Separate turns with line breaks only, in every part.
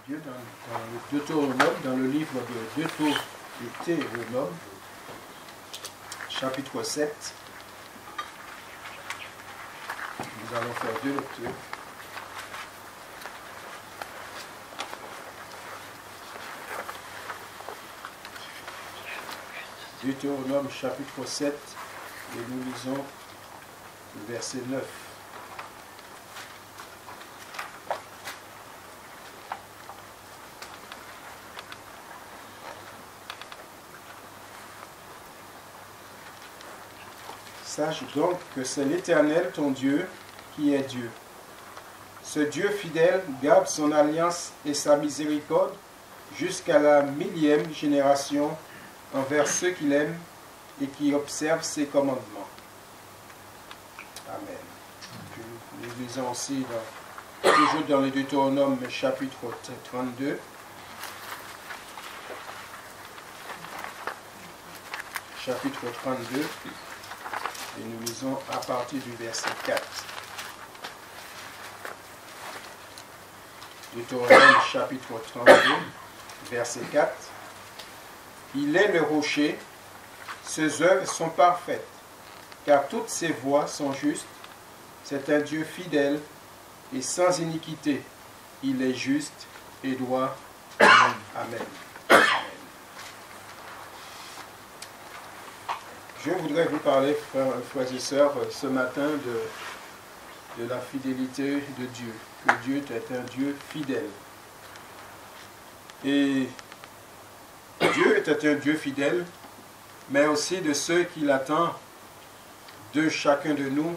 Dieu dans le Deutéronome, dans le livre de Deutéronome, chapitre 7. Nous allons faire deux lectures. Deutéronome chapitre 7 et nous lisons le verset 9. Sache donc que c'est l'Éternel ton Dieu qui est Dieu. Ce Dieu fidèle garde son alliance et sa miséricorde jusqu'à la 1000e génération envers ceux qu'il aime et qui observent ses commandements. Amen. Nous lisons aussi toujours dans le Deutéronome chapitre 32. Chapitre 32. Et nous lisons à partir du verset 4. Deutéronome chapitre 32, verset 4. Il est le rocher, ses œuvres sont parfaites, car toutes ses voies sont justes. C'est un Dieu fidèle et sans iniquité. Il est juste et droit. Amen. Je voudrais vous parler, frères et sœurs, ce matin de la fidélité de Dieu. Que Dieu est un Dieu fidèle. Et Dieu était un Dieu fidèle, mais aussi de ceux qu'il attend de chacun de nous,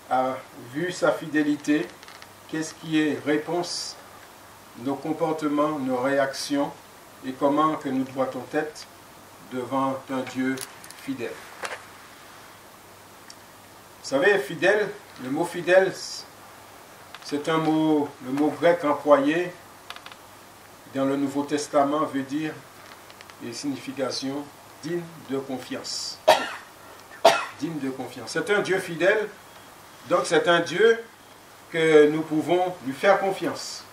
a vu sa fidélité, qu'est-ce qui est réponse, nos comportements, nos réactions, et comment que nous doit-on être devant un Dieu fidèle. Vous savez, fidèle, le mot fidèle, c'est un mot, le mot grec employé dans le Nouveau Testament veut dire des significations digne de confiance. Digne de confiance. C'est un Dieu fidèle, donc c'est un Dieu que nous pouvons lui faire confiance.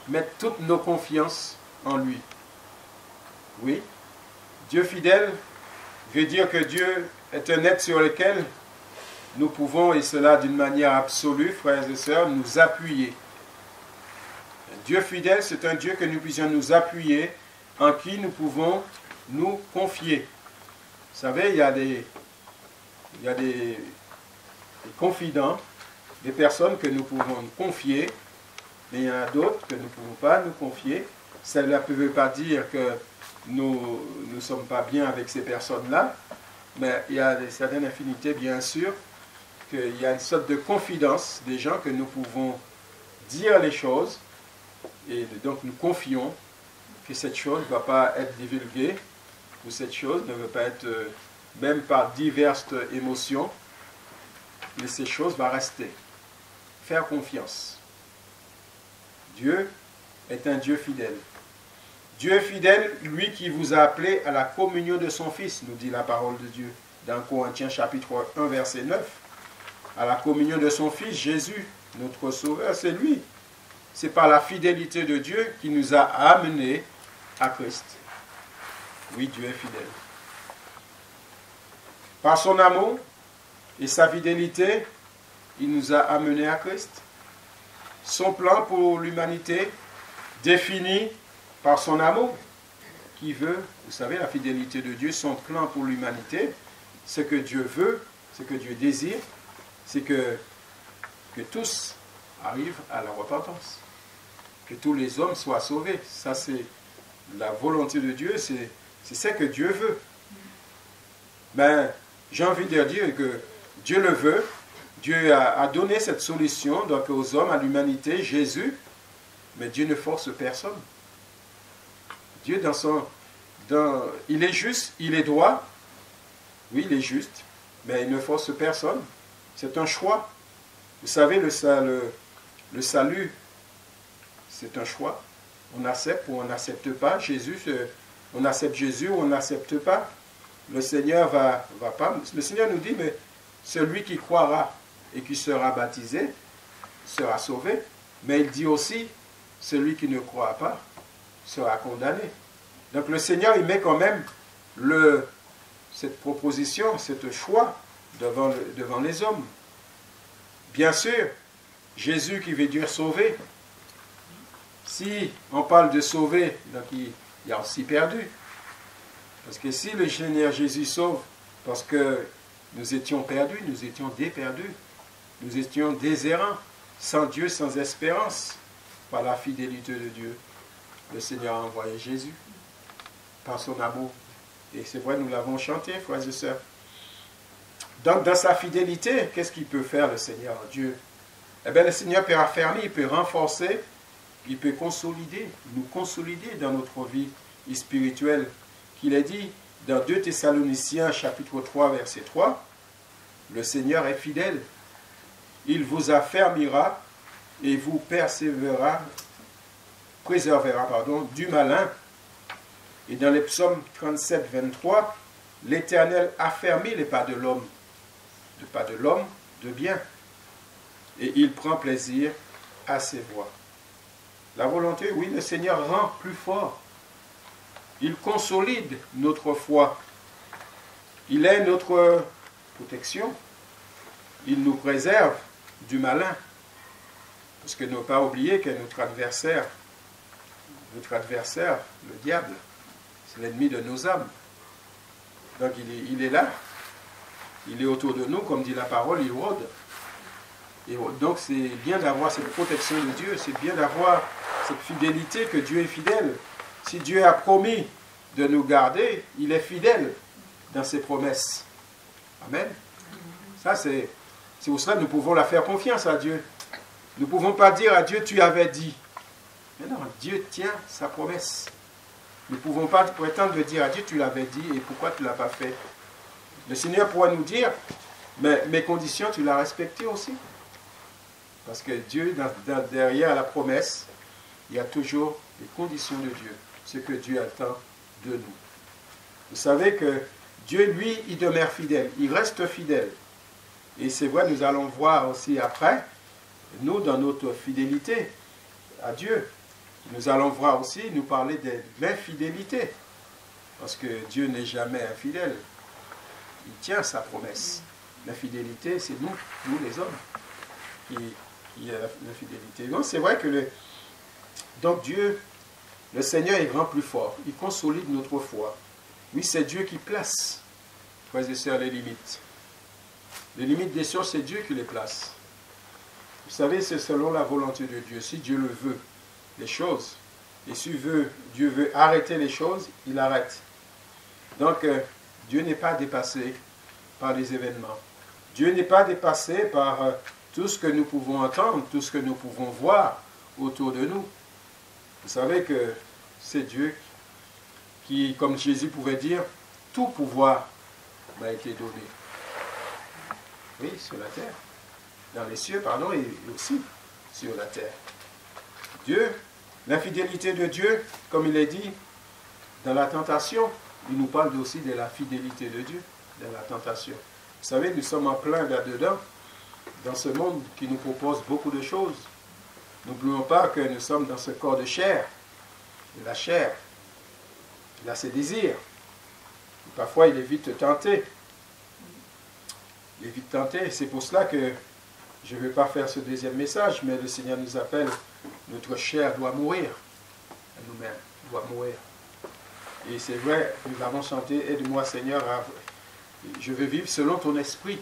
Mettre toutes nos confiances en lui. Oui. Dieu fidèle veut dire que Dieu est un être sur lequel nous pouvons, et cela d'une manière absolue, frères et sœurs, nous appuyer. Dieu fidèle, c'est un Dieu que nous puissions nous appuyer, en qui nous pouvons nous confier. Vous savez, il y a des confidents, des personnes que nous pouvons nous confier, mais il y en a d'autres que nous ne pouvons pas nous confier. Cela ne veut pas dire que nous ne sommes pas bien avec ces personnes-là, mais il y a certaines affinités, bien sûr, qu'il y a une sorte de confidence des gens que nous pouvons dire les choses, et donc nous confions que cette chose ne va pas être divulguée, ou cette chose ne va pas être, même par diverses émotions, mais ces choses vont rester. Faire confiance. Dieu est un Dieu fidèle. Dieu est fidèle, lui qui vous a appelé à la communion de son Fils, nous dit la parole de Dieu dans Corinthiens chapitre 1, verset 9. À la communion de son Fils, Jésus, notre Sauveur, c'est lui. C'est par la fidélité de Dieu qui nous a amenés à Christ. Oui, Dieu est fidèle. Par son amour et sa fidélité, il nous a amenés à Christ. Son plan pour l'humanité, défini par son amour, qui veut, vous savez, la fidélité de Dieu, son plan pour l'humanité, ce que Dieu veut, ce que Dieu désire, c'est que tous arrivent à la repentance, que tous les hommes soient sauvés. Ça, c'est la volonté de Dieu, c'est ce que Dieu veut. Mais j'ai envie de dire que Dieu le veut, Dieu a donné cette solution donc aux hommes, à l'humanité, Jésus, mais Dieu ne force personne. Dieu, il est juste, il est droit, oui, il est juste, mais il ne force personne. C'est un choix. Vous savez, le salut, c'est un choix. On accepte ou on n'accepte pas. On accepte Jésus ou on n'accepte pas. Le Seigneur va pas. Le Seigneur nous dit, mais celui qui croira et qui sera baptisé sera sauvé. Mais il dit aussi, celui qui ne croit pas sera condamné. Donc le Seigneur, il met quand même cette proposition, ce choix devant les hommes. Bien sûr, Jésus qui veut dire sauver. Si on parle de sauver, donc il y a aussi perdu. Parce que si le Seigneur Jésus sauve, parce que nous étions perdus, nous étions déperdus, nous étions déshérents, sans Dieu, sans espérance, par la fidélité de Dieu, le Seigneur a envoyé Jésus, par son amour. Et c'est vrai, nous l'avons chanté, frères et sœurs. Donc, dans sa fidélité, qu'est-ce qu'il peut faire, le Seigneur, Dieu? Eh bien, le Seigneur peut affermir, il peut renforcer, il peut consolider, nous consolider dans notre vie spirituelle. Qu'il est dit dans 2 Thessaloniciens, chapitre 3, verset 3, le Seigneur est fidèle. Il vous affermira et vous préservera du malin. Et dans les psaumes 37, 23, l'Éternel affermit les pas de l'homme, de bien. Et il prend plaisir à ses voies. La volonté, oui, le Seigneur rend plus fort. Il consolide notre foi. Il est notre protection. Il nous préserve du malin. Parce que ne pas oublier que notre adversaire, le diable, c'est l'ennemi de nos âmes. Donc il est là. Il est autour de nous, comme dit la parole, il rôde. Et donc c'est bien d'avoir cette protection de Dieu, c'est bien d'avoir cette fidélité que Dieu est fidèle. Si Dieu a promis de nous garder, il est fidèle dans ses promesses. Amen. Ça, c'est pour cela que nous pouvons la faire confiance à Dieu. Nous ne pouvons pas dire à Dieu, tu avais dit. Mais non, Dieu tient sa promesse. Nous ne pouvons pas prétendre de dire à Dieu, tu l'avais dit et pourquoi tu ne l'as pas fait. Le Seigneur pourrait nous dire, mais mes conditions, tu l'as respectées aussi. Parce que Dieu, derrière la promesse, il y a toujours les conditions de Dieu, ce que Dieu attend de nous. Vous savez que Dieu, lui, il demeure fidèle, il reste fidèle. Et c'est vrai, nous allons voir aussi après, nous, dans notre fidélité à Dieu, nous allons voir aussi, nous parler de l'infidélité. Parce que Dieu n'est jamais infidèle. Il tient sa promesse. L'infidélité, c'est nous les hommes, qui a l'infidélité. Donc c'est vrai que donc Dieu, le Seigneur est grand plus fort. Il consolide notre foi. Oui, c'est Dieu qui place, frères et sœurs, les limites. Les limites des choses, c'est Dieu qui les place. Vous savez, c'est selon la volonté de Dieu. Si Dieu le veut, les choses, et si Dieu veut arrêter les choses, il arrête. Donc, Dieu n'est pas dépassé par les événements. Dieu n'est pas dépassé par tout ce que nous pouvons entendre, tout ce que nous pouvons voir autour de nous. Vous savez que c'est Dieu qui, comme Jésus pouvait dire, tout pouvoir m'a été donné. Oui, sur la terre. Dans les cieux, pardon, et aussi sur la terre. Dieu, l'infidélité de Dieu, comme il est dit dans la tentation, il nous parle aussi de la fidélité de Dieu, dans la tentation. Vous savez, nous sommes en plein là-dedans, dans ce monde qui nous propose beaucoup de choses. N'oublions pas que nous sommes dans ce corps de chair. Et la chair, il a ses désirs. Et parfois, il est vite tenté. Il est vite tenté. C'est pour cela que je ne vais pas faire ce deuxième message, mais le Seigneur nous appelle. Notre chair doit mourir. Nous-mêmes, doit mourir. Et c'est vrai, nous avons chanté, aide-moi Seigneur, je veux vivre selon ton esprit.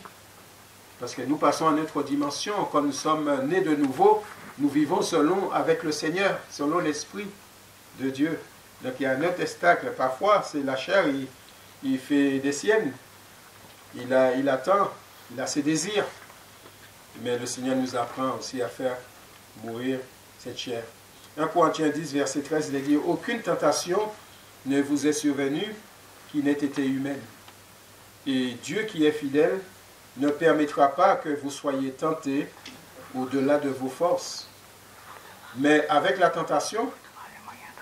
Parce que nous passons à notre dimension, quand nous sommes nés de nouveau, nous vivons avec le Seigneur, selon l'esprit de Dieu. Donc il y a un autre obstacle. Parfois, c'est la chair, il fait des siennes. Il attend, il a ses désirs. Mais le Seigneur nous apprend aussi à faire mourir cette chair. 1 Corinthiens 10, verset 13, il est dit, aucune tentation ne vous est survenue qui n'ait été humaine. Et Dieu qui est fidèle ne permettra pas que vous soyez tentés au-delà de vos forces. Mais avec la tentation,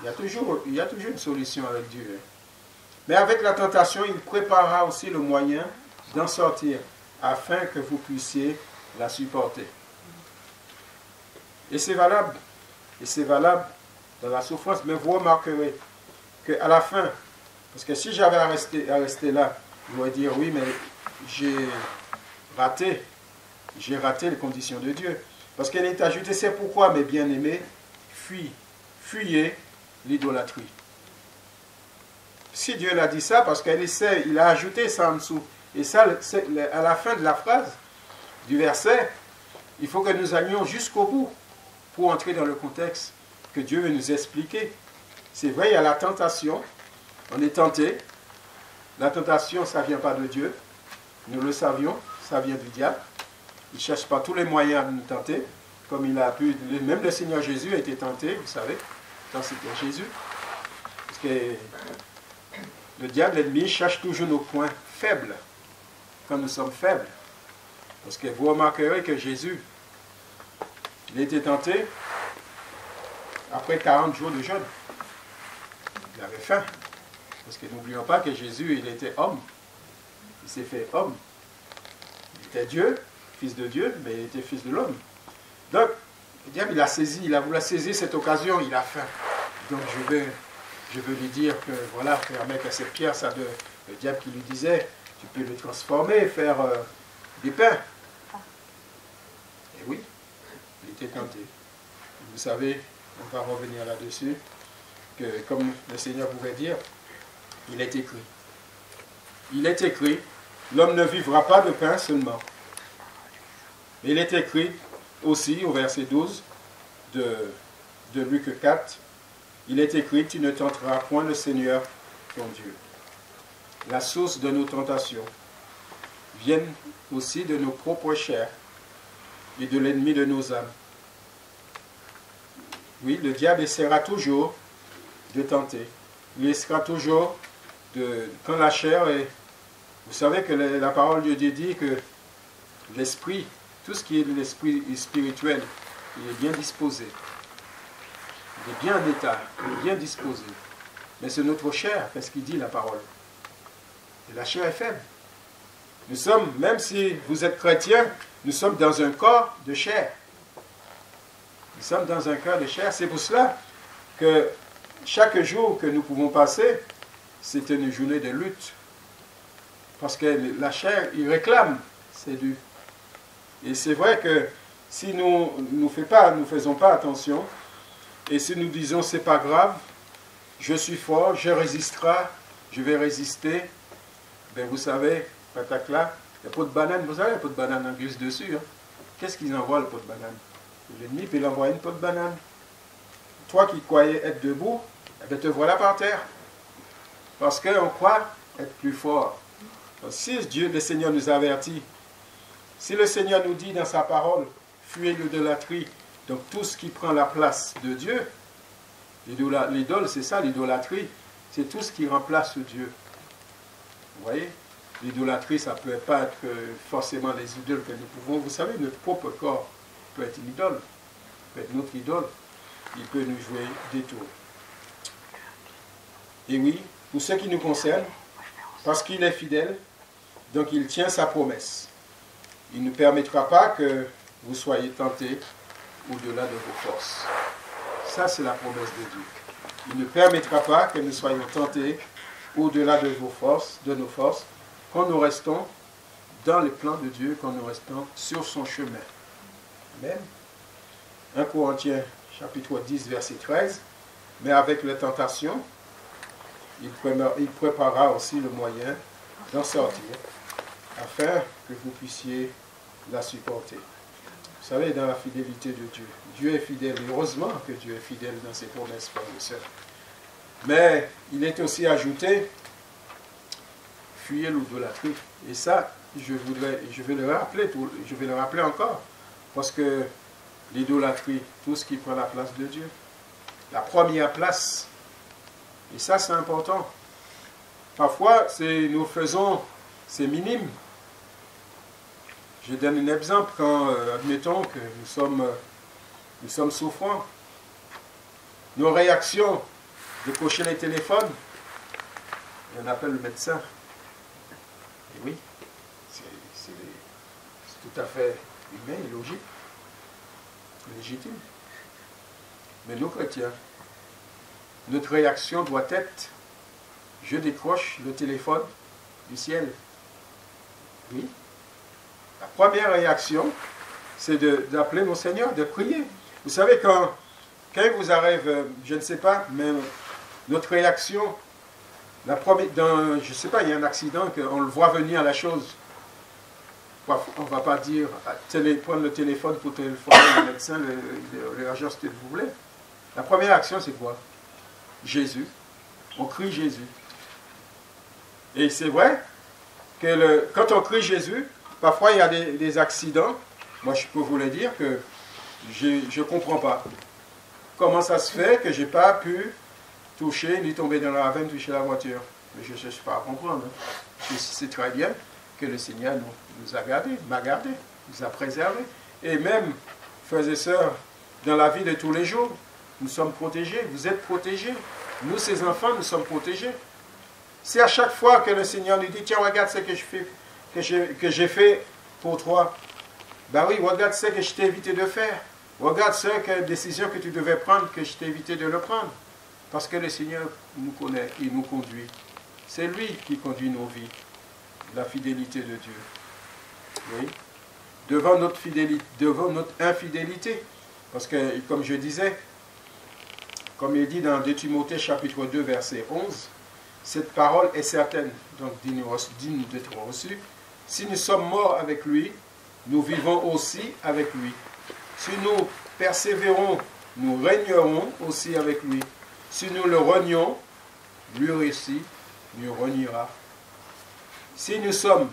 il y a toujours une solution avec Dieu. Mais avec la tentation, il préparera aussi le moyen d'en sortir, afin que vous puissiez la supporter. Et c'est valable dans la souffrance. Mais vous remarquerez qu'à la fin, parce que si j'avais à rester là, je pourrais dire oui, mais j'ai raté les conditions de Dieu. Parce qu'elle est ajoutée, c'est pourquoi, mes bien-aimés, fuyez l'idolâtrie. Si Dieu l'a dit ça, parce qu'il a ajouté ça en dessous. Et ça, à la fin de la phrase, du verset, il faut que nous allions jusqu'au bout pour entrer dans le contexte que Dieu veut nous expliquer. C'est vrai, il y a la tentation, on est tenté. La tentation, ça ne vient pas de Dieu. Nous le savions, ça vient du diable. Il cherche par tous les moyens à nous tenter, comme il a pu. Même le Seigneur Jésus a été tenté, vous savez, quand c'était Jésus. Parce que le diable, l'ennemi, cherche toujours nos points faibles, quand nous sommes faibles. Parce que vous remarquerez que Jésus, il a été tenté après 40 jours de jeûne. Il avait faim. Parce que n'oublions pas que Jésus, il était homme. Il s'est fait homme. Il était Dieu, fils de Dieu, mais il était fils de l'homme. Donc, le diable, il a voulu saisir cette occasion, il a faim. Donc, je veux lui dire que, voilà, permet que cette pierre, ça le diable qui lui disait, tu peux le transformer, faire des pains. Et oui, il était tenté. Vous savez, on va revenir là-dessus, que comme le Seigneur pouvait dire, il est écrit. Il est écrit, l'homme ne vivra pas de pain seulement. Il est écrit aussi au verset 12 de Luc 4, il est écrit, tu ne tenteras point le Seigneur ton Dieu. La source de nos tentations vient aussi de nos propres chairs et de l'ennemi de nos âmes. Oui, le diable essaiera toujours de tenter. Il essaiera toujours quand la chair est... Vous savez que la parole de Dieu dit que l'esprit, tout ce qui est de l'esprit spirituel, il est bien disposé. Il est bien en état, il est bien disposé. Mais c'est notre chair, qu'est-ce qu'il dit la parole? Et la chair est faible. Nous sommes, même si vous êtes chrétien, nous sommes dans un corps de chair. Nous sommes dans un corps de chair. C'est pour cela que chaque jour que nous pouvons passer, c'est une journée de lutte. Parce que la chair, il réclame ses dus. Et c'est vrai que si nous ne faisons pas attention, et si nous disons c'est pas grave, je suis fort, je vais résister, ben vous savez, patacla, le pot de banane, vous savez, le pot de banane en glisse dessus. Hein? Qu'est-ce qu'ils envoient le pot de banane? L'ennemi peut l'envoyer une pot de banane. Toi qui croyais être debout, eh bien, te voilà par terre. Parce qu'on croit être plus fort. Donc, si Dieu, le Seigneur nous avertit, si le Seigneur nous dit dans sa parole, fuyez l'idolâtrie, donc tout ce qui prend la place de Dieu, l'idole, c'est ça, l'idolâtrie, c'est tout ce qui remplace Dieu. Vous voyez? L'idolâtrie, ça ne peut pas être forcément les idoles que nous pouvons. Vous savez, notre propre corps peut être une idole, peut être notre idole. Il peut nous jouer des tours. Et oui, pour ce qui nous concerne, parce qu'il est fidèle, donc il tient sa promesse. Il ne permettra pas que vous soyez tentés au-delà de vos forces. Ça, c'est la promesse de Dieu. Il ne permettra pas que nous soyons tentés au-delà de vos forces, de nos forces, quand nous restons dans les plans de Dieu, quand nous restons sur son chemin. Amen. 1 Corinthiens chapitre 10, verset 13. Mais avec les tentations, il préparera aussi le moyen d'en sortir, afin que vous puissiez la supporter. Vous savez, dans la fidélité de Dieu, Dieu est fidèle. Heureusement que Dieu est fidèle dans ses promesses, frères et sœurs. Mais il est aussi ajouté, fuyez l'idolâtrie. Et ça, je vais le rappeler encore, parce que l'idolâtrie, tout ce qui prend la place de Dieu, la première place, et ça c'est important. Parfois, nous faisons, c'est minime. Je donne un exemple quand, admettons que nous sommes souffrants. Nos réactions de cocher les téléphones, on appelle le médecin. Et oui, c'est tout à fait humain et logique, légitime. Mais nous chrétiens, notre réaction doit être, je décroche le téléphone du ciel. Oui. La première réaction, c'est d'appeler mon Seigneur, de prier. Vous savez, quand il vous arrive, je ne sais pas, mais notre réaction, je ne sais pas, il y a un accident, on le voit venir la chose. On ne va pas dire, prendre le téléphone pour téléphoner le médecin, l'agence que vous voulez. La première action, c'est quoi? Jésus. On crie Jésus. Et c'est vrai que quand on crie Jésus, parfois il y a des accidents. Moi, je peux vous le dire que je ne comprends pas. Comment ça se fait que je n'ai pas pu toucher, ni tomber dans la ravine, toucher la voiture? Mais je ne cherche pas à comprendre. Je sais très bien que le Seigneur nous a gardés, m'a gardé, nous a préservés. Et même, frères et sœurs, dans la vie de tous les jours, nous sommes protégés, vous êtes protégés. Nous, ces enfants, nous sommes protégés. C'est à chaque fois que le Seigneur nous dit, tiens, regarde ce que je fais, que j'ai fait pour toi. Ben oui, regarde ce que je t'ai évité de faire. Regarde quelle décision que tu devais prendre, que je t'ai évité de le prendre. Parce que le Seigneur nous connaît, il nous conduit. C'est lui qui conduit nos vies. La fidélité de Dieu. Oui. Devant notre fidélité, devant notre infidélité. Parce que, comme je disais, comme il dit dans 2 Timothée chapitre 2, verset 11, cette parole est certaine, donc digne d'être reçue. Si nous sommes morts avec lui, nous vivons aussi avec lui. Si nous persévérons, nous régnerons aussi avec lui. Si nous le renions, lui aussi nous reniera. Si nous sommes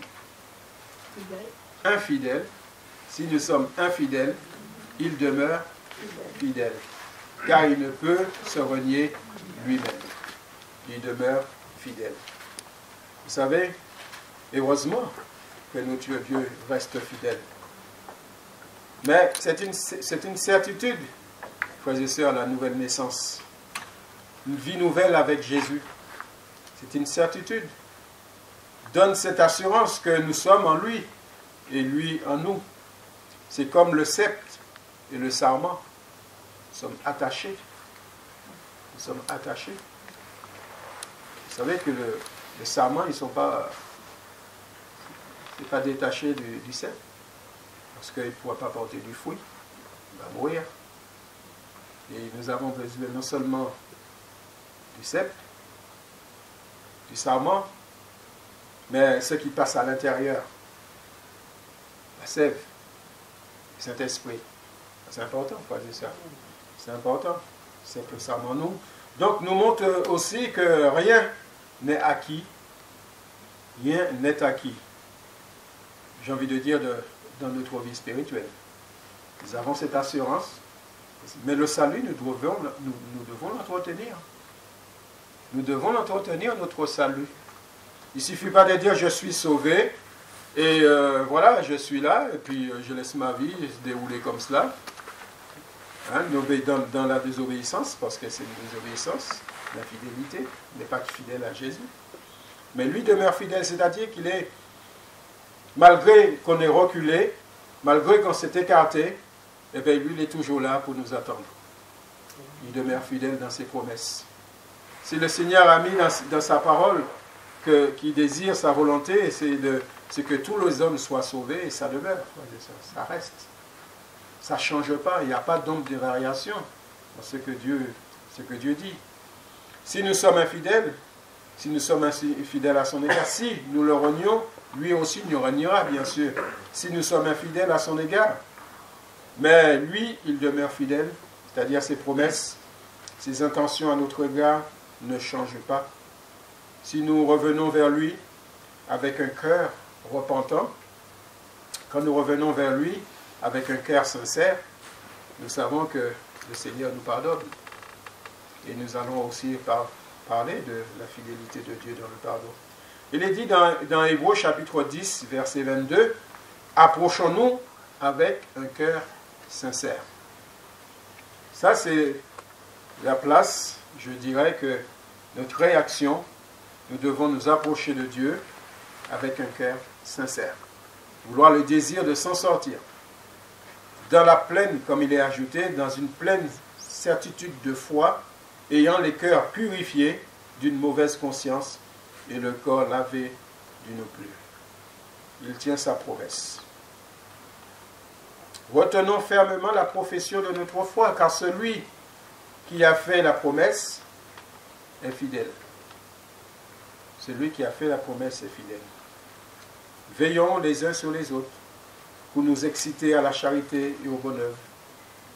infidèles, il demeure fidèle, car il ne peut se renier lui-même. Il demeure fidèle. Vous savez, heureusement que notre Dieu reste fidèle. Mais c'est une certitude, frères et sœurs, la nouvelle naissance. Une vie nouvelle avec Jésus. C'est une certitude. Donne cette assurance que nous sommes en lui et lui en nous. C'est comme le sceptre et le sarment. Nous sommes attachés. Nous sommes attachés. Vous savez que le sarment, ils ne sont pas, détachés du sceptre. Parce qu'il ne pourra pas porter du fruit. Il va mourir. Et nous avons besoin non seulement du sceptre, du sarment, mais ce qui passe à l'intérieur, la sève, le Saint-Esprit. C'est important, frères et sœurs. C'est important. C'est que ça en nous. Donc, nous montre aussi que rien n'est acquis. Rien n'est acquis. J'ai envie de dire dans notre vie spirituelle. Nous avons cette assurance. Mais le salut, nous devons l'entretenir. Nous devons entretenir notre salut. Il ne suffit pas de dire je suis sauvé et voilà, je suis là et puis je laisse ma vie se dérouler comme cela. Hein, dans la désobéissance, parce que c'est une désobéissance, l'infidélité, il n'est pas fidèle à Jésus. Mais lui demeure fidèle, c'est-à-dire qu'il est, malgré qu'on ait reculé, malgré qu'on s'est écarté, eh bien lui il est toujours là pour nous attendre. Il demeure fidèle dans ses promesses. Si le Seigneur a mis dans sa parole qu'il désire sa volonté, c'est que tous les hommes soient sauvés, et ça demeure, ça reste. Ça ne change pas, il n'y a pas d'ombre de variation dans ce que Dieu dit. Si nous sommes infidèles, à son égard, si nous le renions, lui aussi nous reniera, bien sûr. Si nous sommes infidèles à son égard, mais lui, il demeure fidèle, c'est-à-dire ses promesses, ses intentions à notre égard ne changent pas. Si nous revenons vers lui avec un cœur repentant, quand nous revenons vers lui avec un cœur sincère, nous savons que le Seigneur nous pardonne. Et nous allons aussi parler de la fidélité de Dieu dans le pardon. Il est dit dans Hébreux chapitre 10, verset 22, « Approchons-nous avec un cœur sincère. » Ça, c'est la place, je dirais que notre réaction, nous devons nous approcher de Dieu avec un cœur sincère. Vouloir le désir de s'en sortir. Dans la pleine, comme il est ajouté, dans une pleine certitude de foi ayant les cœurs purifiés d'une mauvaise conscience et le corps lavé d'une eau pure. Il tient sa promesse. Retenons fermement la profession de notre foi, car celui qui a fait la promesse est fidèle. Celui qui a fait la promesse est fidèle. Veillons les uns sur les autres pour nous exciter à la charité et au bonne œuvre.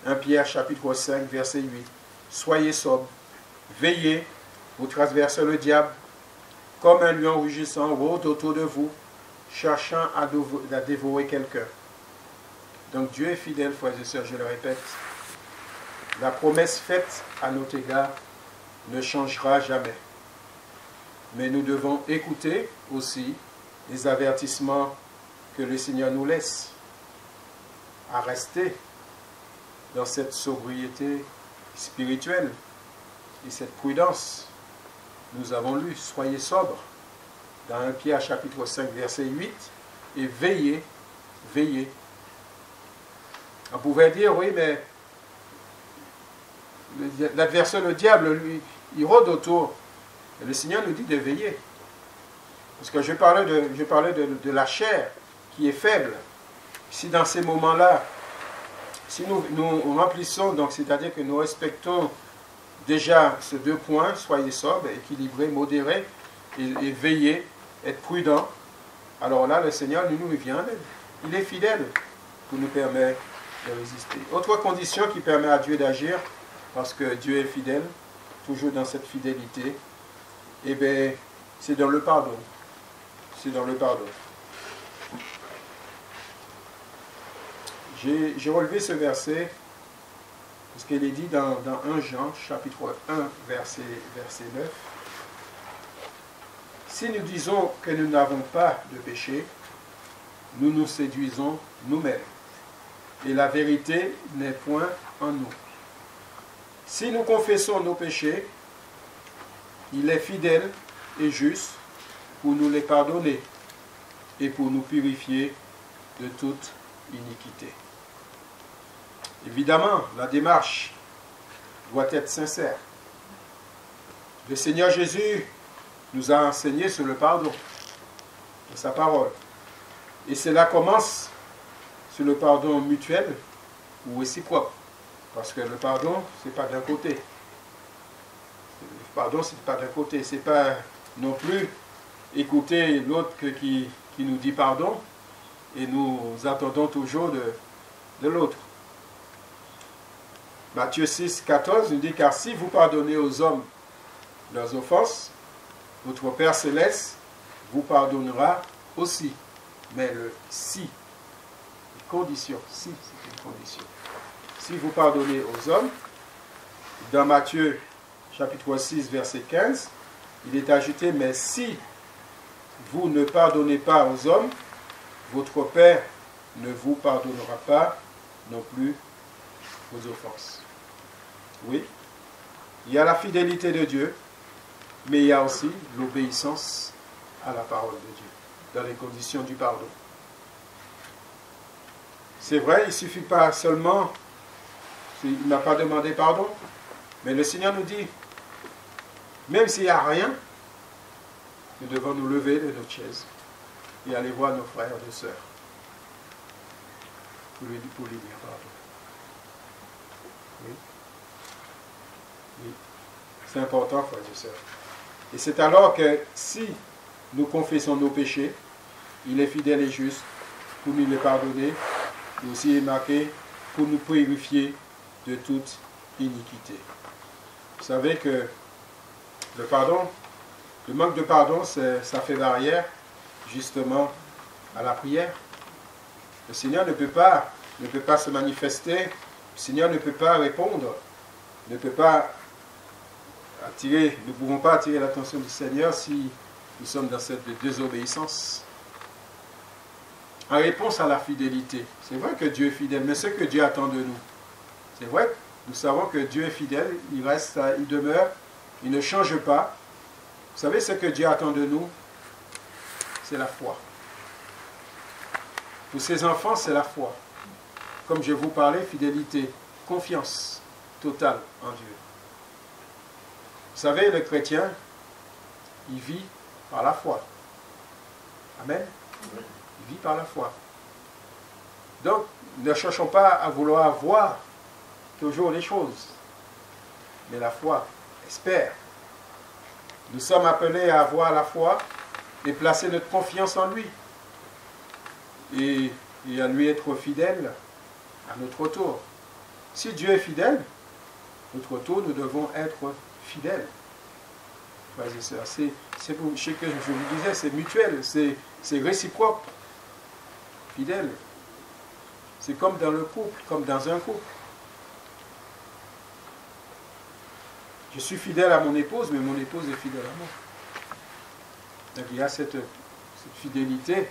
1 Pierre chapitre 5 verset 8. Soyez sobres, veillez, vous traversez le diable comme un lion rugissant rôde autour de vous, cherchant à dévorer quelqu'un. Donc Dieu est fidèle, frères et sœurs, je le répète. La promesse faite à notre égard ne changera jamais. Mais nous devons écouter aussi les avertissements que le Seigneur nous laisse à rester dans cette sobriété spirituelle et cette prudence. Nous avons lu, soyez sobres, dans 1 Pierre chapitre 5 verset 8, et veillez, veillez. On pouvait dire, oui, mais l'adversaire, le diable, lui, il rôde autour. Et le Seigneur nous dit de veiller. Parce que je parlais de la chair qui est faible. Si dans ces moments-là, si nous remplissons, donc c'est-à-dire que nous respectons déjà ces deux points, soyez sobres, équilibrés, modérés, et veillez, être prudents, alors là, le Seigneur nous vient en aide. Il est fidèle pour nous permettre de résister. Autre condition qui permet à Dieu d'agir, parce que Dieu est fidèle, toujours dans cette fidélité, eh bien, c'est dans le pardon. C'est dans le pardon. J'ai relevé ce verset, parce qu'il est dit dans 1 Jean, chapitre 1, verset 9. Si nous disons que nous n'avons pas de péché, nous nous séduisons nous-mêmes, et la vérité n'est point en nous. Si nous confessons nos péchés, il est fidèle et juste pour nous les pardonner et pour nous purifier de toute iniquité. Évidemment, la démarche doit être sincère. Le Seigneur Jésus nous a enseigné sur le pardon de sa parole. Et cela commence sur le pardon mutuel ou réciproque. Parce que le pardon, ce n'est pas d'un côté. Le pardon, ce n'est pas d'un côté. Ce n'est pas non plus écouter l'autre qui nous dit pardon et nous attendons toujours de l'autre. Matthieu 6, 14 nous dit, car si vous pardonnez aux hommes leurs offenses, votre Père Céleste vous pardonnera aussi. Mais le si, une condition, si c'est une condition. Si vous pardonnez aux hommes, dans Matthieu chapitre 6, verset 15, il est ajouté, mais si vous ne pardonnez pas aux hommes, votre Père ne vous pardonnera pas non plus vos offenses. Oui, il y a la fidélité de Dieu, mais il y a aussi l'obéissance à la parole de Dieu, dans les conditions du pardon. C'est vrai, il ne suffit pas seulement, il n'a pas demandé pardon, mais le Seigneur nous dit, même s'il n'y a rien, nous devons nous lever de notre chaise et aller voir nos frères et sœurs pour lui dire pardon. Oui. Oui. C'est important, frères et sœurs. Et c'est alors que si nous confessons nos péchés, il est fidèle et juste pour nous les pardonner, et aussi est marqué pour nous purifier de toute iniquité. Vous savez que le pardon, le manque de pardon, ça fait barrière justement à la prière. Le Seigneur ne peut pas se manifester, le Seigneur ne peut pas répondre, ne peut pas attirer, nous ne pouvons pas attirer l'attention du Seigneur si nous sommes dans cette désobéissance. En réponse à la fidélité, c'est vrai que Dieu est fidèle, mais ce que Dieu attend de nous, c'est vrai, nous savons que Dieu est fidèle, il reste, il demeure, il ne change pas. Vous savez ce que Dieu attend de nous? C'est la foi. Pour ses enfants, c'est la foi. Comme je vous parlais, fidélité, confiance totale en Dieu. savez, le chrétien, il vit par la foi. Amen. Il vit par la foi. Donc, ne cherchons pas à vouloir voir toujours les choses. Mais la foi espère. Nous sommes appelés à avoir la foi et placer notre confiance en lui. Et à lui être fidèle à notre tour. Si Dieu est fidèle, notre tour, nous devons être fidèles. Frères et sœurs, c'est pour ce que je vous disais, c'est mutuel, c'est réciproque. Fidèle. C'est comme dans le couple, comme dans un couple. Je suis fidèle à mon épouse, mais mon épouse est fidèle à moi. Donc il y a cette fidélité.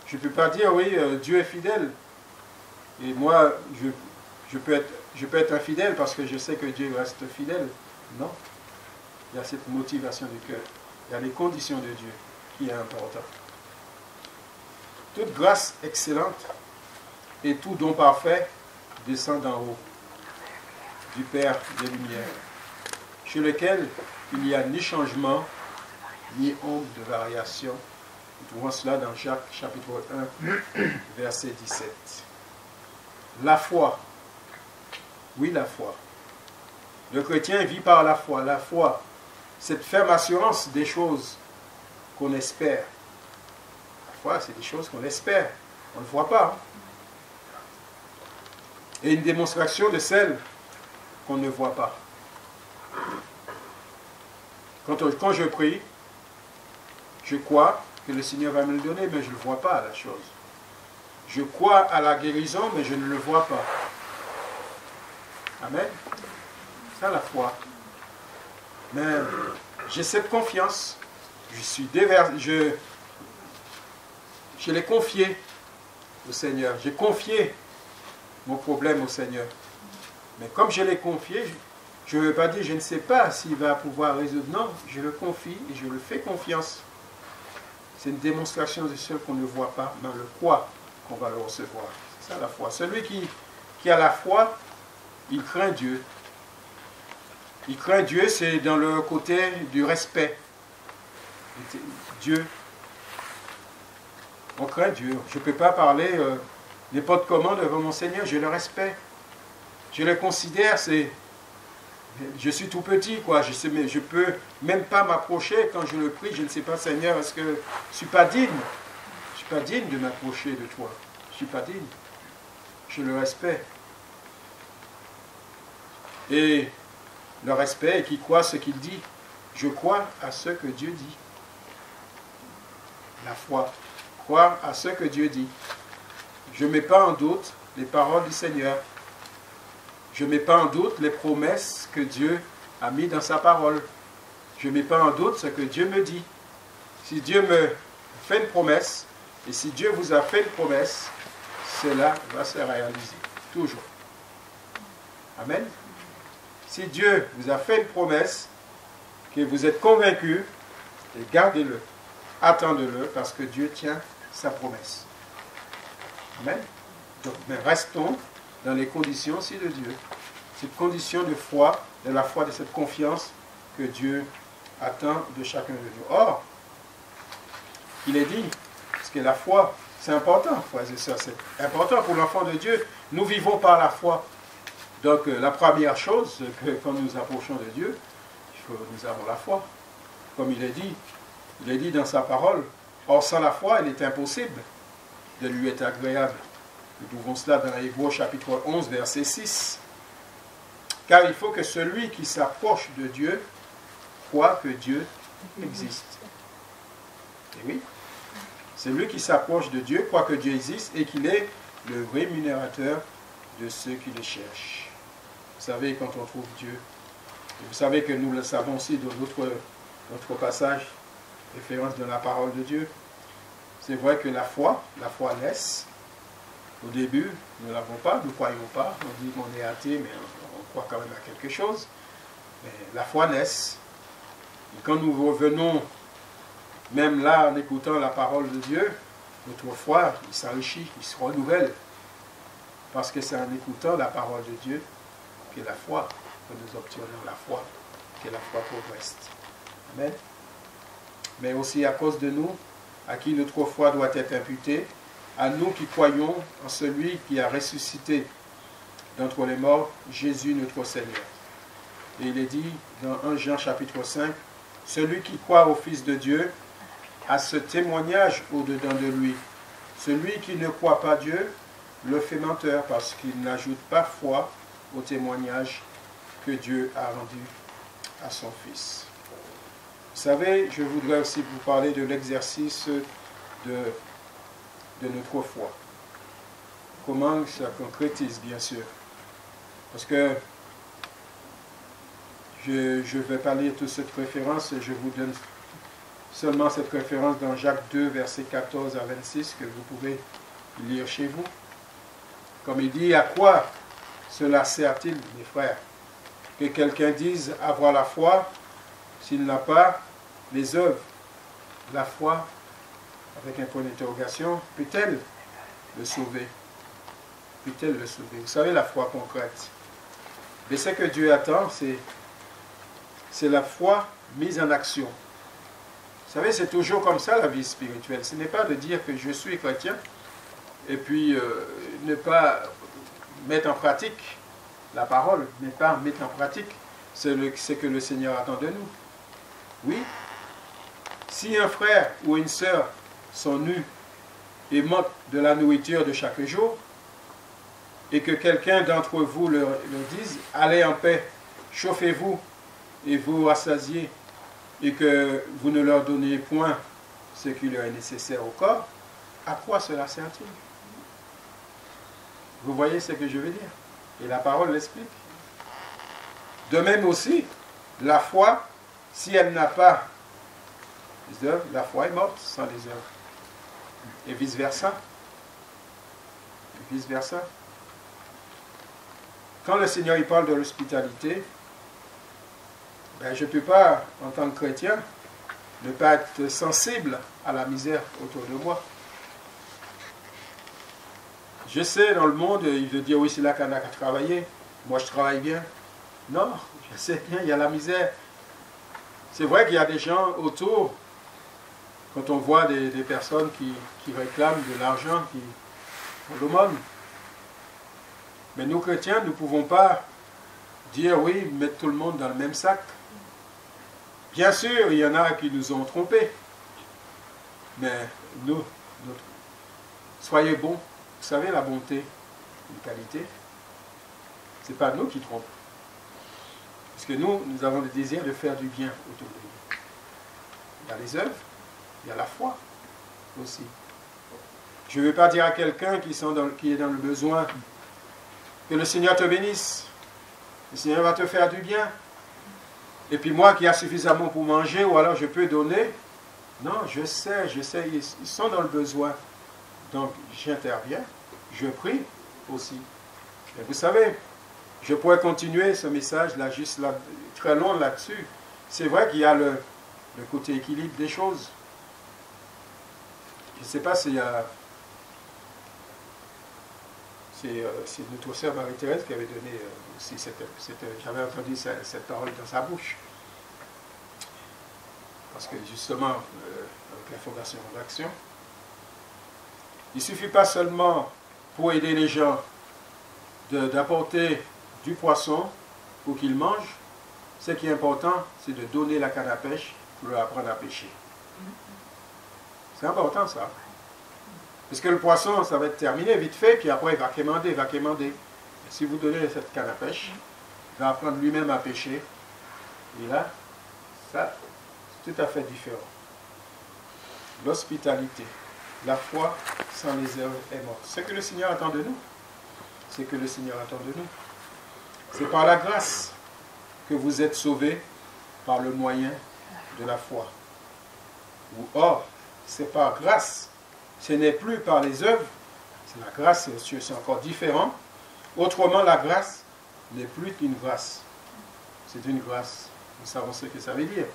Je ne peux pas dire, oui, Dieu est fidèle. Et moi, je peux être infidèle parce que je sais que Dieu reste fidèle. Non. Il y a cette motivation du cœur. Il y a les conditions de Dieu qui est important. Toute grâce excellente et tout don parfait descend d'en haut, du Père des Lumières, chez lequel il n'y a ni changement, ni ombre de variation. Nous trouvons cela dans Jacques chapitre 1, verset 17. La foi. Oui, la foi. Le chrétien vit par la foi. La foi, cette ferme assurance des choses qu'on espère. La foi, c'est des choses qu'on espère. On ne voit pas. Et une démonstration de celles qu'on ne voit pas. Quand je prie, je crois que le Seigneur va me le donner, mais je ne le vois pas, la chose. Je crois à la guérison, mais je ne le vois pas. Amen. C'est ça la foi. Mais j'ai cette confiance. Je l'ai confié au Seigneur. J'ai confié mon problème au Seigneur. Mais comme je l'ai confié, je ne veux pas dire je ne sais pas s'il va pouvoir résoudre. Non, je le confie et je le fais confiance. C'est une démonstration de ce qu'on ne voit pas, mais le quoi qu'on va le recevoir. C'est ça la foi. Celui qui a la foi, il craint Dieu. Il craint Dieu, c'est dans le côté du respect. Dieu. On craint Dieu. Je ne peux pas parler n'importe comment devant mon Seigneur. Je le respecte. Je le considère, je suis tout petit, quoi. Je ne peux même pas m'approcher quand je le prie. Je ne sais pas, Seigneur, est-ce que je ne suis pas digne? Je ne suis pas digne de m'approcher de toi. Je ne suis pas digne. Je le respecte. Et le respect, et qui croit ce qu'il dit. Je crois à ce que Dieu dit. La foi. Croire à ce que Dieu dit. Je ne mets pas en doute les paroles du Seigneur. Je ne mets pas en doute les promesses que Dieu a mises dans sa parole. Je ne mets pas en doute ce que Dieu me dit. Si Dieu me fait une promesse, et si Dieu vous a fait une promesse, cela va se réaliser. Toujours. Amen. Si Dieu vous a fait une promesse, que vous êtes convaincu, et gardez-le. Attendez-le, parce que Dieu tient sa promesse. Amen. Donc, mais restons dans les conditions aussi de Dieu. Cette condition de foi, de la foi, de cette confiance que Dieu attend de chacun de nous. Or, il est dit, parce que la foi, c'est important, frères et sœurs, c'est important pour l'enfant de Dieu. Nous vivons par la foi. Donc, la première chose, que quand nous approchons de Dieu, nous avons la foi. Comme il est dit dans sa parole, or sans la foi, il est impossible de lui être agréable. Nous trouvons cela dans Hébreux chapitre 11, verset 6. Car il faut que celui qui s'approche de Dieu croit que Dieu existe. Et oui, celui qui s'approche de Dieu croit que Dieu existe et qu'il est le rémunérateur de ceux qui le cherchent. Vous savez, quand on trouve Dieu, et vous savez que nous le savons aussi dans notre passage, référence de la parole de Dieu, c'est vrai que la foi naisse. Au début, nous ne l'avons pas, nous ne croyons pas. On dit qu'on est athée, mais on croit quand même à quelque chose. Mais la foi naisse. Et quand nous revenons, même là, en écoutant la parole de Dieu, notre foi, il s'enrichit, il se renouvelle. Parce que c'est en écoutant la parole de Dieu que la foi que nous obtenions la foi, que la foi progresse. Amen. Mais aussi à cause de nous, à qui notre foi doit être imputée, à nous qui croyons en celui qui a ressuscité d'entre les morts, Jésus notre Seigneur. Et il est dit dans 1 Jean chapitre 5, « Celui qui croit au Fils de Dieu a ce témoignage au-dedans de lui. Celui qui ne croit pas Dieu le fait menteur parce qu'il n'ajoute pas foi au témoignage que Dieu a rendu à son Fils. » Vous savez, je voudrais aussi vous parler de l'exercice de notre foi. Comment ça concrétise, bien sûr. Parce que je vais pas lire toute cette référence, je vous donne seulement cette référence dans Jacques 2, versets 14 à 26, que vous pouvez lire chez vous. Comme il dit, à quoi cela sert-il, mes frères, que quelqu'un dise avoir la foi s'il n'a pas les œuvres? La foi, avec un point d'interrogation, peut-elle le sauver? Peut-elle le sauver? Vous savez, la foi concrète. Mais ce que Dieu attend, c'est la foi mise en action. Vous savez, c'est toujours comme ça la vie spirituelle. Ce n'est pas de dire que je suis chrétien et puis ne pas mettre en pratique la parole, ne pas mettre en pratique ce que le Seigneur attend de nous. Oui, si un frère ou une sœur sont nus et manquent de la nourriture de chaque jour, et que quelqu'un d'entre vous leur dise « Allez en paix, chauffez-vous et vous rassasiez », et que vous ne leur donnez point ce qui leur est nécessaire au corps, à quoi cela sert-il? Vous voyez ce que je veux dire? Et la parole l'explique. De même aussi, la foi, si elle n'a pas les œuvres, la foi est morte sans les œuvres. Et vice-versa. Et vice-versa. Quand le Seigneur il parle de l'hospitalité, ben, je ne peux pas, en tant que chrétien, ne pas être sensible à la misère autour de moi. Je sais, dans le monde, il veut dire, oui, c'est là qu'on a qu'à travailler. Moi, je travaille bien. Non, je sais bien, il y a la misère. C'est vrai qu'il y a des gens autour, quand on voit des personnes qui réclament de l'argent, qui ont l'aumône. Mais nous, chrétiens, nous ne pouvons pas dire, oui, mettre tout le monde dans le même sac. Bien sûr, il y en a qui nous ont trompés. Mais nous, soyez bons. Vous savez, la bonté, une qualité, ce n'est pas nous qui trompons. Parce que nous avons le désir de faire du bien autour de nous. Il y a les œuvres, il y a la foi aussi. Je ne vais pas dire à quelqu'un qui est dans le besoin que le Seigneur te bénisse. Le Seigneur va te faire du bien. Et puis moi qui a suffisamment pour manger, ou alors je peux donner. Non, je sais, ils sont dans le besoin. Donc j'interviens, je prie aussi. Et vous savez, je pourrais continuer ce message là, juste là, très long là-dessus. C'est vrai qu'il y a le côté équilibre des choses. Je ne sais pas s'il y a... C'est notre sœur Marie-Thérèse qui avait donné aussi j'avais entendu cette parole dans sa bouche. Parce que justement, avec la fondation d'action, il ne suffit pas seulement pour aider les gens d'apporter du poisson pour qu'ils mangent. Ce qui est important, c'est de donner la canne à pêche pour leur apprendre à pêcher. C'est important ça. Parce que le poisson, ça va être terminé vite fait, puis après il va quémander, Et si vous donnez cette canne à pêche, il va apprendre lui-même à pêcher. Et là, ça, c'est tout à fait différent. L'hospitalité, la foi sans les œuvres est morte. C'est que le Seigneur attend de nous. C'est que le Seigneur attend de nous. C'est par la grâce que vous êtes sauvés par le moyen de la foi. Or, c'est par grâce. Ce n'est plus par les œuvres, c'est la grâce, c'est encore différent. Autrement, la grâce n'est plus qu'une grâce. C'est une grâce. Nous savons ce que ça veut dire.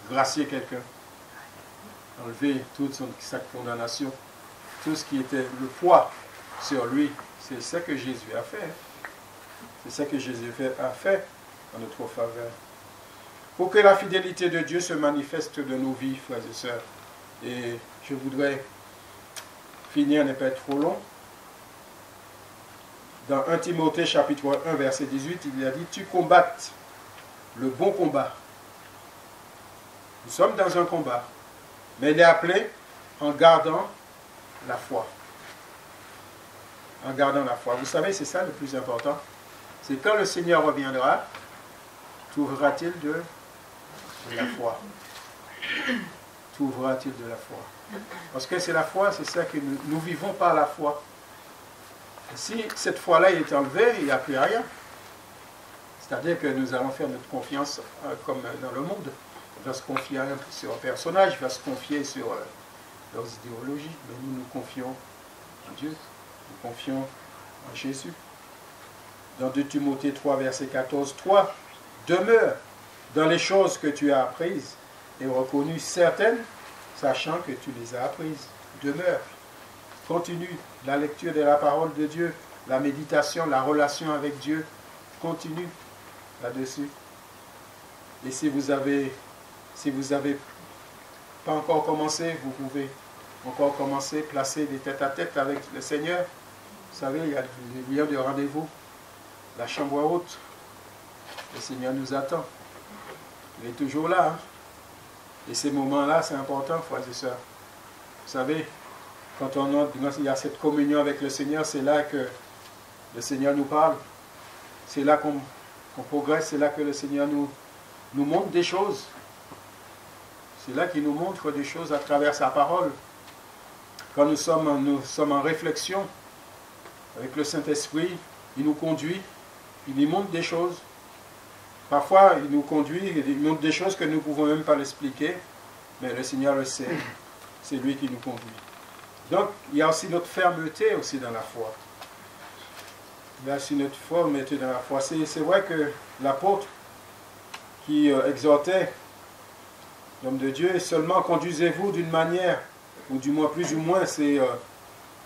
Gracier quelqu'un. Enlever toute sa condamnation. Tout ce qui était le poids sur lui. C'est ce que Jésus a fait. C'est ce que Jésus a fait en notre faveur. Pour que la fidélité de Dieu se manifeste de nos vies, frères et sœurs. Et je voudrais finir, n'est pas trop long. Dans 1 Timothée chapitre 1 verset 18, il a dit « Tu combattes le bon combat ». Nous sommes dans un combat, mais il est appelé en gardant la foi. En gardant la foi. Vous savez, c'est ça le plus important. C'est quand le Seigneur reviendra, trouvera-t-il de la foi? Trouvera-t-il de la foi? Parce que c'est la foi, c'est ça que nous vivons par la foi. Et si cette foi-là est enlevée, il n'y a plus rien. C'est-à-dire que nous allons faire notre confiance comme dans le monde. On va se confier sur un personnage, on va se confier sur leurs idéologies. Mais nous nous confions en Dieu, nous confions en Jésus. Dans 2 Timothée 3, verset 14, « Toi, demeure dans les choses que tu as apprises et reconnues certaines, sachant que tu les as apprises. Demeure. Continue la lecture de la parole de Dieu, la méditation, la relation avec Dieu. Continue là-dessus. Et si vous avez pas encore commencé, vous pouvez encore commencer, placer des tête-à-tête avec le Seigneur. Vous savez, il y a des lieux de rendez-vous, la chambre haute. Le Seigneur nous attend. Il est toujours là. Hein? Et ces moments-là, c'est important, frères et sœurs. Vous savez, quand il y a cette communion avec le Seigneur, c'est là que le Seigneur nous parle. C'est là qu'on progresse, c'est là que le Seigneur nous montre des choses. C'est là qu'il nous montre des choses à travers sa parole. Quand nous sommes en réflexion avec le Saint-Esprit, il nous conduit, il nous montre des choses. Parfois, il nous conduit, il nous montre des choses que nous ne pouvons même pas l'expliquer, mais le Seigneur le sait. C'est lui qui nous conduit. Donc, il y a aussi notre fermeté aussi dans la foi. Il y a aussi notre fermeté dans la foi. C'est vrai que l'apôtre qui exhortait l'homme de Dieu, seulement conduisez-vous d'une manière, ou du moins plus ou moins, c'est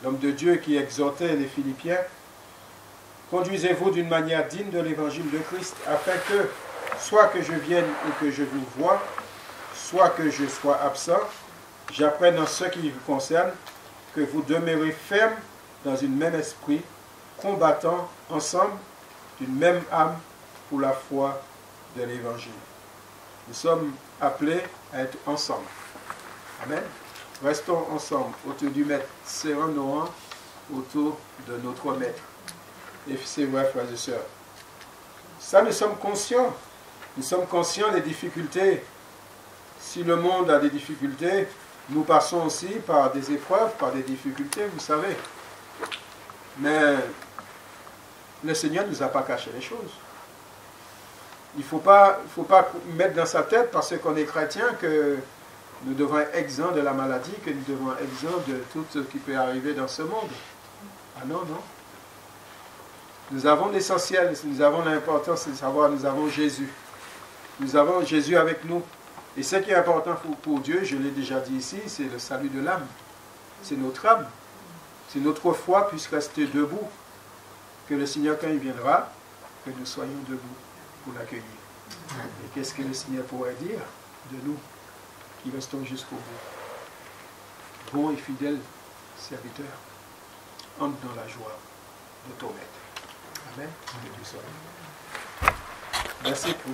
l'homme de Dieu qui exhortait les Philippiens, conduisez-vous d'une manière digne de l'évangile de Christ, afin que, soit que je vienne et que je vous voie, soit que je sois absent, j'apprenne en ce qui vous concerne, que vous demeurez fermes dans un même esprit, combattant ensemble d'une même âme pour la foi de l'évangile. Nous sommes appelés à être ensemble. Amen. Restons ensemble autour du Maître, serrons nos rangs autour de notre Maître. Et c'est vrai, frères et sœurs. Ça, nous sommes conscients. Nous sommes conscients des difficultés. Si le monde a des difficultés, nous passons aussi par des épreuves, par des difficultés, vous savez. Mais le Seigneur ne nous a pas caché les choses. Il ne faut pas mettre dans sa tête, parce qu'on est chrétien, que nous devons être exempts de la maladie, que nous devons être exempts de tout ce qui peut arriver dans ce monde. Ah non, non. Nous avons l'essentiel, nous avons l'importance, c'est de savoir, nous avons Jésus. Nous avons Jésus avec nous. Et ce qui est important pour Dieu, je l'ai déjà dit ici, c'est le salut de l'âme. C'est notre âme. C'est notre foi puisse rester debout. Que le Seigneur, quand il viendra, que nous soyons debout pour l'accueillir. Et qu'est-ce que le Seigneur pourrait dire de nous qui restons jusqu'au bout? Bon et fidèle serviteur, entre dans la joie de ton Maître. Amen. Merci pour